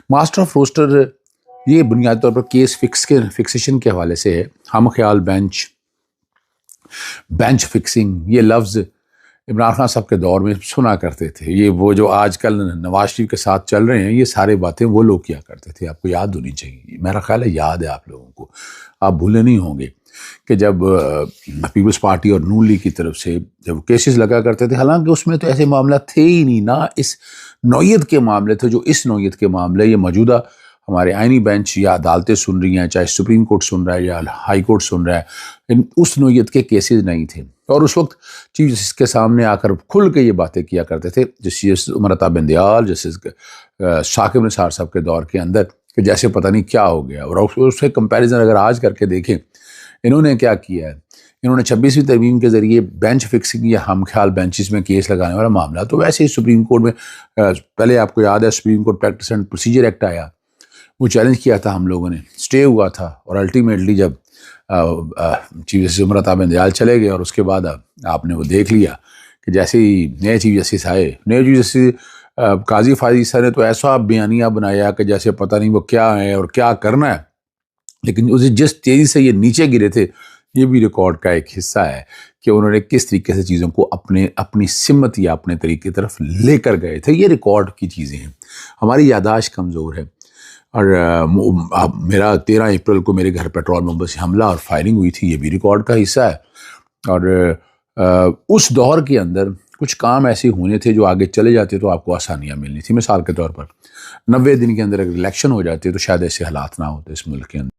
Master of rooster یہ بنیادی طور پر کیس فکسیشن کے حوالے سے ہے. ہم خیال بینچ فکسنگ، یہ لفظ عمران خان صاحب کے دور میں سنا کرتے تھے. یہ وہ جو آج کل نواز شریف کے ساتھ چل رہے ہیں، یہ سارے باتیں وہ لوگ کیا کرتے تھے. آپ کو یاد ہونی چاہیے، میرا خیال ہے یاد ہے آپ لوگوں کو، آپ بھولے نہیں ہوں گے کہ جب پیپلز پارٹی اور نون لیگ کی طرف سے جب کیسز لگا کرتے تھے، حالانکہ اس میں تو ایسے معاملات تھے ہی نہیں، نہ اس نوعیت کے معاملے تھے جو اس نوعیت کے معاملے یہ موجودہ ہمارے آئینی بینچ یا عدالتیں سن رہی ہیں، چاہے سپریم کورٹ سن رہا ہے یا ہائی کورٹ سن رہا ہے، اس نوعیت کے کیسز نہیں تھے. اور اس وقت چیف جسٹس کے سامنے آ کر کھل کے یہ باتیں کیا کرتے تھے، جسٹس عمر عطا بندیال، جسٹس ثاقب نثار صاحب کے دور کے اندر، کہ جیسے پتہ نہیں کیا ہو گیا. اور اس سے کمپیریزن اگر آج کر کے دیکھیں انہوں نے کیا کیا ہے، انہوں نے 26ویں ترمیم کے ذریعے بینچ فکسنگ یا ہم خیال بینچز میں کیس لگانے والا معاملہ، تو ویسے ہی سپریم کورٹ میں پہلے آپ کو یاد ہے supreme court practice and procedure act آیا، وہ چیلنج کیا تھا ہم لوگوں نے، اسٹے ہوا تھا، اور الٹیمیٹلی جب چیف جسٹس عمر عطا بندیال چلے گئے اور اس کے بعد آپ نے وہ دیکھ لیا کہ جیسے ہی نئے چیف جسٹس آئے، نئے چیف جسٹس قاضی فاضل صاحب نے تو ایسا بیانیہ بنایا کہ جیسے پتہ نہیں وہ کیا ہے اور کیا کرنا ہے، لیکن اسے جس تیزی سے یہ نیچے گرے تھے، یہ بھی ریکارڈ کا ایک حصہ ہے کہ انہوں نے کس طریقے سے چیزوں کو اپنی سمت یا اپنے طریقے کی طرف لے کر گئے تھے. یہ ریکارڈ کی چیزیں ہیں. ہماری یاداشت کمزور ہے. اور میرا 13 اپریل کو میرے گھر پیٹرول بمبر سے حملہ اور فائرنگ ہوئی تھی، یہ بھی ریکارڈ کا حصہ ہے. اور اس دور کے اندر کچھ کام ایسے ہونے تھے جو آگے چلے جاتے تو آپ کو آسانیاں ملنی تھی. مثال کے طور پر 90 دن کے اندر اگر الیکشن ہو جاتے تو شاید ایسے حالات نہ ہوتے اس ملک کے اندر.